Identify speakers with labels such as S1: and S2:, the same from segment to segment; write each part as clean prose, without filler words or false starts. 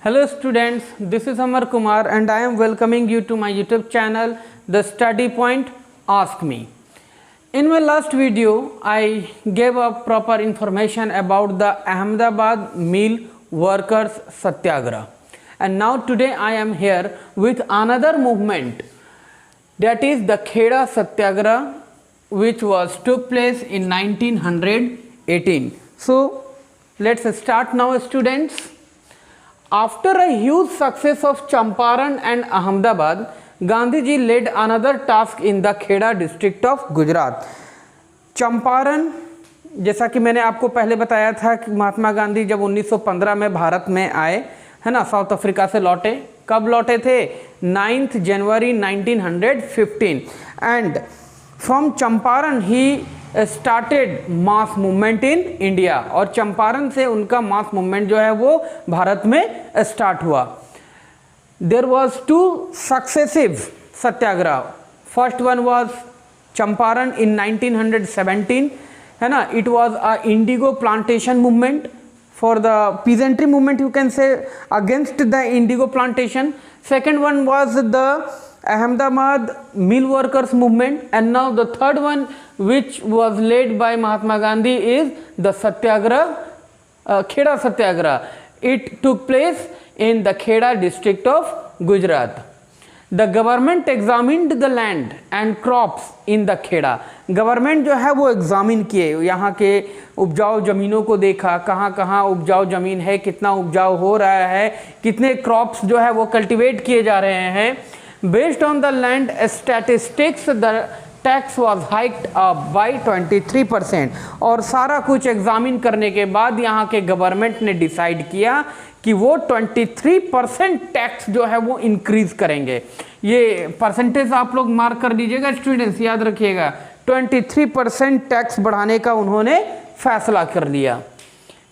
S1: Hello students, this is Amar Kumar and I am welcoming you to my YouTube channel The Study Point Ask Me. In my last video, I gave a proper information about the Ahmedabad Mill Workers Satyagraha, and now today I am here with another movement, that is the Kheda Satyagraha, which took place in 1918. So let's start now, students. After a huge success of Champaran and Ahmedabad, Gandhiji led another task in the Kheda district of Gujarat. Champaran, जैसा कि मैंने आपको पहले बताया था कि महात्मा गांधी जब 1915 में भारत में आए, है ना, साउथ अफ्रीका से लौटे. कब लौटे थे? 9 जनवरी 1915. And from Champaran he started mass movement in India. और चंपारण से उनका मास मूवमेंट जो है वो भारत में स्टार्ट हुआ. There was 2 successive satyagraha. First one was Champaran in 1917, है ना. It was a indigo plantation movement for the peasantry movement, you can say, against the indigo plantation. Second one was the Ahmedabad mill workers movement, and now the third one, which was led by Mahatma Gandhi, is the Satyagraha, Kheda Satyagraha. It took place in the Kheda district of Gujarat. The government examined the land and crops in the Kheda. Government जो है वो examine किए, यहाँ के उपजाऊ ज़मीनों को देखा, कहाँ कहाँ उपजाऊ ज़मीन है, कितना उपजाऊ हो रहा है, कितने क्रॉप्स जो है वो कल्टीवेट किए जा रहे हैं. Based on the land statistics the tax was hiked up by 23%. और सारा कुछ एग्जामिन करने के बाद यहाँ के गवर्नमेंट ने डिसाइड किया कि वो 23% टैक्स जो है वो इंक्रीज करेंगे. ये परसेंटेज आप लोग मार्क कर लीजिएगा स्टूडेंट्स, याद रखिएगा. 23% टैक्स बढ़ाने का उन्होंने फैसला कर लिया.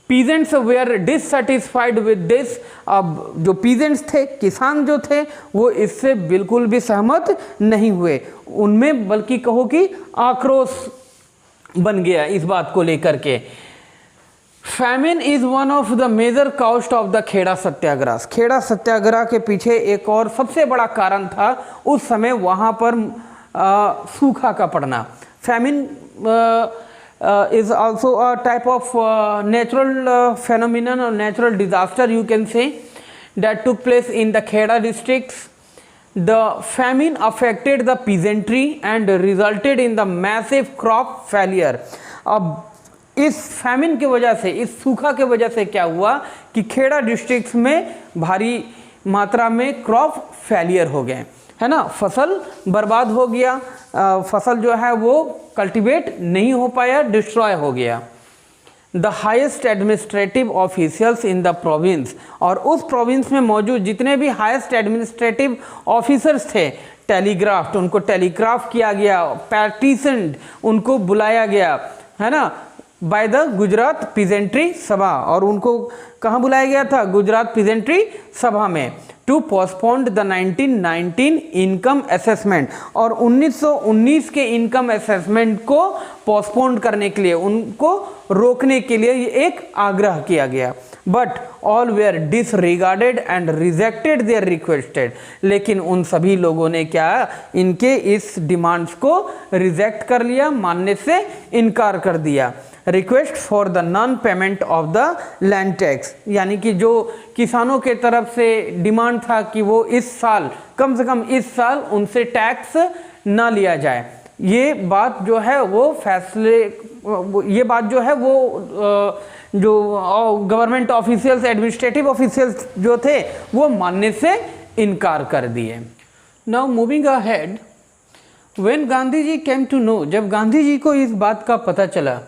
S1: Peasants were dissatisfied with this. अब जो पीजेंट्स थे, किसान जो थे, वो इससे बिल्कुल भी सहमत नहीं हुए. उनमें बल्कि कहो कि आक्रोश बन गया इस बात को लेकर के. Famine is one of the major cost of the Kheda satyagraha. Kheda satyagraha के पीछे एक और सबसे बड़ा कारण था उस समय वहाँ पर सूखा का पड़ना. Famine is also a type of natural phenomenon or natural disaster, you can say, that took place in the Kheda districts. The famine affected the peasantry and resulted in the massive crop failure. अब इस famine की वजह से, इस सूखा के वजह से क्या हुआ कि खेड़ा डिस्ट्रिक्ट्स में भारी मात्रा में क्रॉप फेलियर हो गए, है ना. फसल बर्बाद हो गया, फसल जो है वो कल्टीवेट नहीं हो पाया, डिस्ट्रॉय हो गया. The highest administrative officials in the province. और उस प्रोविंस में मौजूद जितने भी हाईएस्ट एडमिनिस्ट्रेटिव ऑफिसर्स थे, टेलीग्राफ्ट, उनको टेलीग्राफ किया गया, पैटिशन्ड, उनको बुलाया गया, है ना, बाय द गुजरात पीजेंट्री सभा. और उनको कहाँ बुलाया गया था? गुजरात पीजेंट्री सभा में. To postponed the 1919 income assessment. और 1919 के इनकम असेसमेंट को पोस्टपोन्ड करने के लिए, उनको रोकने के लिए ये एक आग्रह किया गया. But all were disregarded and rejected their requested. लेकिन उन सभी लोगों ने क्या, इनके इस डिमांड्स को रिजेक्ट कर लिया, मानने से इनकार कर दिया. Request for the non payment of the land tax. यानी कि जो किसानों के तरफ से डिमांड था कि वो इस साल, कम से कम इस साल उनसे टैक्स ना लिया जाए. ये बात जो है वो फैसले, ये बात जो है वो जो गवर्नमेंट ऑफिशियल्स, एडमिनिस्ट्रेटिव ऑफिशियल्स जो थे, वो मानने से इनकार कर दिए. Now moving ahead, when Gandhi ji came to know, जब गांधी जी को इस बात का पता चला,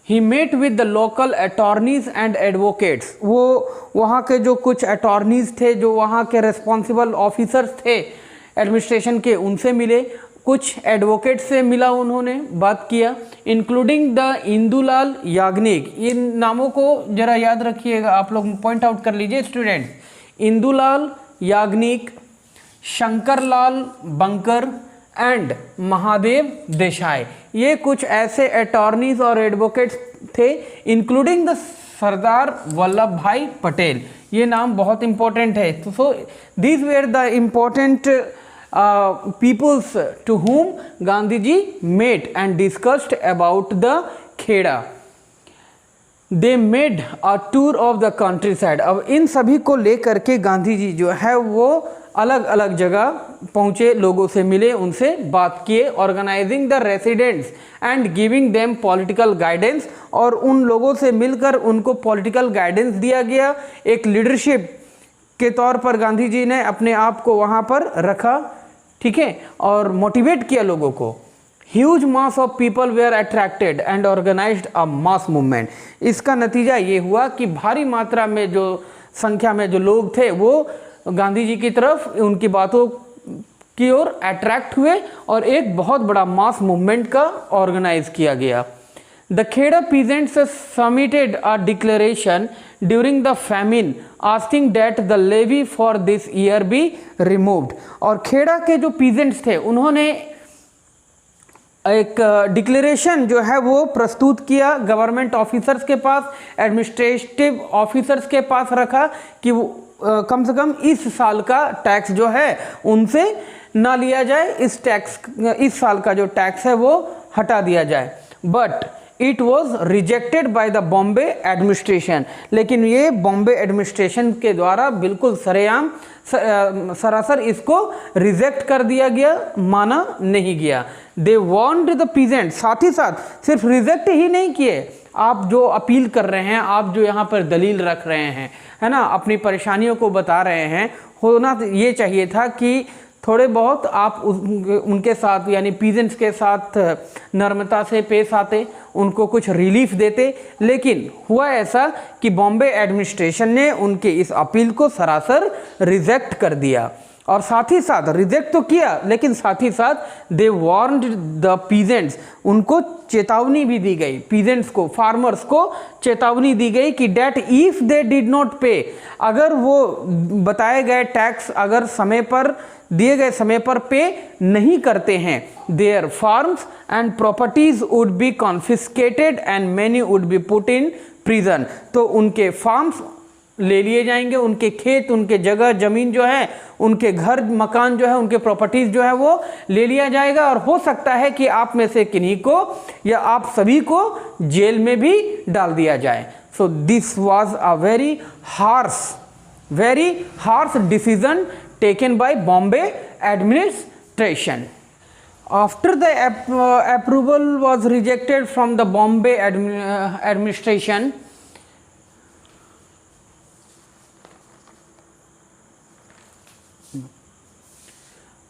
S1: he met with the local attorneys and advocates. वो वहाँ के जो कुछ अटॉर्नीज थे, जो वहाँ के रिस्पॉन्सिबल ऑफिसर्स थे एडमिनिस्ट्रेशन के, उनसे मिले. कुछ एडवोकेट से मिला, उन्होंने बात किया, इंक्लूडिंग द इंदुलाल याग्निक. इन नामों को जरा याद रखिएगा, आप लोग पॉइंट आउट कर लीजिए students. Indulal Yagnik, Shankarlal bunker and Mahadev Desai. ये कुछ ऐसे अटॉर्नीज और एडवोकेट्स थे, including the Sardar Vallabhbhai Patel, ये नाम बहुत इंपॉर्टेंट है। तो so these were the important peoples to whom Gandhi ji met and discussed about the Kheda. They made a tour of the countryside। अब इन सभी को लेकर के गांधी जी जो है वो अलग अलग जगह पहुँचे, लोगों से मिले, उनसे बात किए, organising the residents and giving them political guidance, और उन लोगों से मिलकर उनको पॉलिटिकल गाइडेंस दिया गया। एक लीडरशिप के तौर पर गांधी जी ने अपने आप को वहाँ पर रखा, ठीक है, और मोटिवेट किया लोगों को। Huge mass of people were attracted and organised a mass movement. इसका नतीजा ये हुआ कि भारी मात्रा में जो संख्या में जो लोग थे वो गांधी जी की तरफ, उनकी बातों की ओर अट्रैक्ट हुए और एक बहुत बड़ा मास मूवमेंट का ऑर्गेनाइज किया गया। The Kheda peasants submitted a declaration during the famine asking that the levy for this year be removed। और खेड़ा के जो peasants थे उन्होंने एक डिक्लेरेशन जो है वो प्रस्तुत किया गवर्नमेंट ऑफिसर्स के पास, एडमिनिस्ट्रेटिव ऑफिसर्स के पास रखा कि वो कम से कम इस साल का टैक्स जो है उनसे ना लिया जाए, इस साल का जो टैक्स है वो हटा दिया जाए। But it was rejected by the Bombay administration. लेकिन ये बॉम्बे एडमिनिस्ट्रेशन के द्वारा बिल्कुल सरेआम सरासर इसको रिजेक्ट कर दिया गया, माना नहीं गया। दे वांट द पीजेंट, साथ ही साथ सिर्फ रिजेक्ट ही नहीं किए, आप जो अपील कर रहे हैं, आप जो यहाँ पर दलील रख रहे हैं, है ना, अपनी परेशानियों को बता रहे हैं, होना ये चाहिए था कि थोड़े बहुत आप उनके साथ यानी पीजेंट्स के साथ नम्रता से पेश आते, उनको कुछ रिलीफ देते। लेकिन हुआ ऐसा कि बॉम्बे एडमिनिस्ट्रेशन ने उनके इस अपील को सरासर रिजेक्ट कर दिया। और साथ ही साथ रिजेक्ट तो किया, लेकिन साथ ही साथ दे वार्नड द पीजेंट्स, उनको चेतावनी भी दी गई, पीजेंट्स को, फार्मर्स को चेतावनी दी गई कि that if they did not pay, अगर वो बताए गए टैक्स अगर समय पर दिए गए समय पर पे नहीं करते हैं, their farms and properties would be confiscated and many would be put in prison. तो उनके फार्म्स ले लिए जाएंगे, उनके खेत, उनके जगह जमीन जो है, उनके घर मकान जो है, उनके प्रॉपर्टीज जो है वो ले लिया जाएगा, और हो सकता है कि आप में से किन्हीं को या आप सभी को जेल में भी डाल दिया जाए। So this was a very harsh decision taken by Bombay administration. After the approval was rejected from the Bombay administration,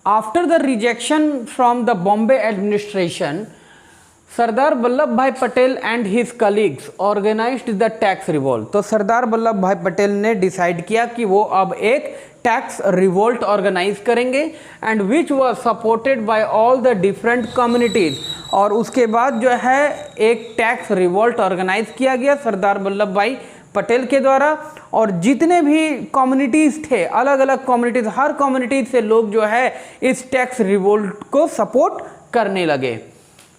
S1: after the rejection from the Bombay administration, Sardar Vallabhbhai Patel and his colleagues organised the tax revolt. तो Sardar Vallabhbhai Patel ने decide किया कि वो अब एक tax revolt organise करेंगे, and which was supported by all the different communities. और उसके बाद जो है एक टैक्स रिवोल्ट ऑर्गेनाइज किया गया सरदार वल्लभ भाई पटेल के द्वारा, और जितने भी कम्युनिटीज़ थे, अलग अलग कम्युनिटीज़, हर कम्युनिटीज़ से लोग जो है इस टैक्स रिवोल्ट को सपोर्ट करने लगे।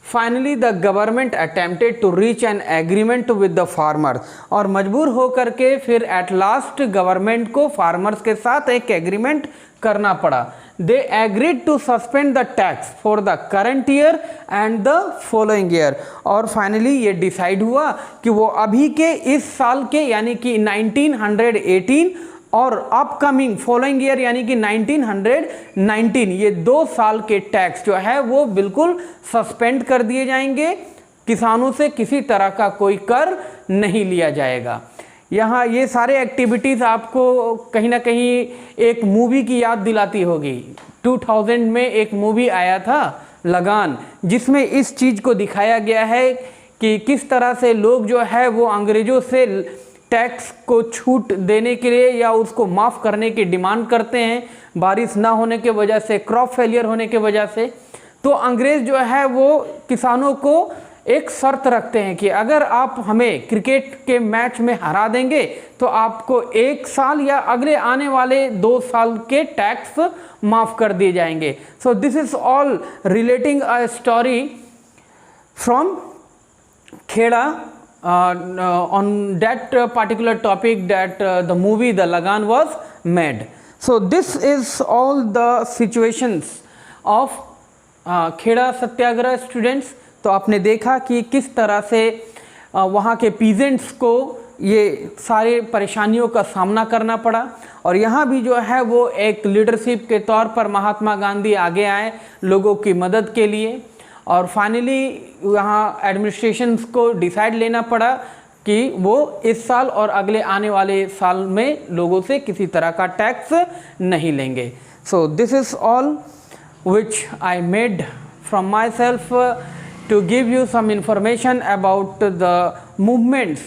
S1: Finally the government attempted to reach an agreement with the farmers, और मजबूर होकर के फिर एट लास्ट गवर्नमेंट को फार्मर्स के साथ एक एग्रीमेंट करना पड़ा। They agreed to suspend the tax for the current year and the following year. और फाइनली ये डिसाइड हुआ कि वो अभी के इस साल के यानी कि 1918 और अपकमिंग फॉलोइंग ईयर यानी कि 1919, ये 2 साल के टैक्स जो है वो बिल्कुल सस्पेंड कर दिए जाएंगे, किसानों से किसी तरह का कोई कर नहीं लिया जाएगा। यहाँ ये सारे एक्टिविटीज़ आपको कहीं ना कहीं एक मूवी की याद दिलाती होगी। 2000 में एक मूवी आया था लगान, जिसमें इस चीज़ को दिखाया गया है कि किस तरह से लोग जो है वो अंग्रेज़ों से टैक्स को छूट देने के लिए या उसको माफ़ करने की डिमांड करते हैं, बारिश ना होने के वजह से, क्रॉप फेलियर होने के वजह से। तो अंग्रेज़ जो है वो किसानों को एक शर्त रखते हैं कि अगर आप हमें क्रिकेट के मैच में हरा देंगे तो आपको 1 साल या अगले आने वाले 2 साल के टैक्स माफ़ कर दिए जाएंगे। So this is all relating a story from Kheda on that particular topic that the movie The Lagan was made. So this is all the situations of Kheda Satyagraha students. तो आपने देखा कि किस तरह से वहाँ के पीजेंट्स को ये सारे परेशानियों का सामना करना पड़ा, और यहाँ भी जो है वो एक लीडरशिप के तौर पर महात्मा गांधी आगे आए लोगों की मदद के लिए. और फाइनली यहाँ एडमिनिस्ट्रेशंस को डिसाइड लेना पड़ा कि वो इस साल और अगले आने वाले साल में लोगों से किसी तरह का टैक्स नहीं लेंगे. सो this is all which I made from myself to give you some information about the movements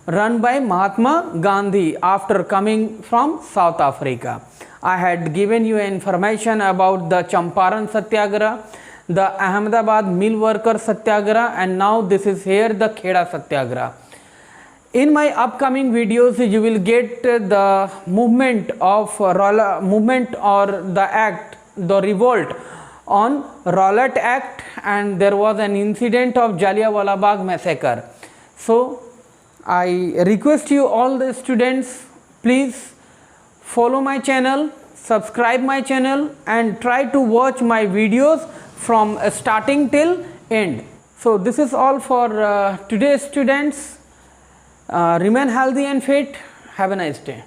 S1: run by Mahatma Gandhi after coming from South Africa. I had given you information about the Champaran Satyagraha, the Ahmedabad Mill Worker Satyagraha, and now this is here the Kheda Satyagraha. In my upcoming videos you will get the movement of movement or the act, the revolt on Rowlatt Act, and there was an incident of Jallianwala Bagh massacre. So I request you all the students, please follow my channel, subscribe my channel, and try to watch my videos from starting till end. So this is all for today students. Remain healthy and fit. Have a nice day.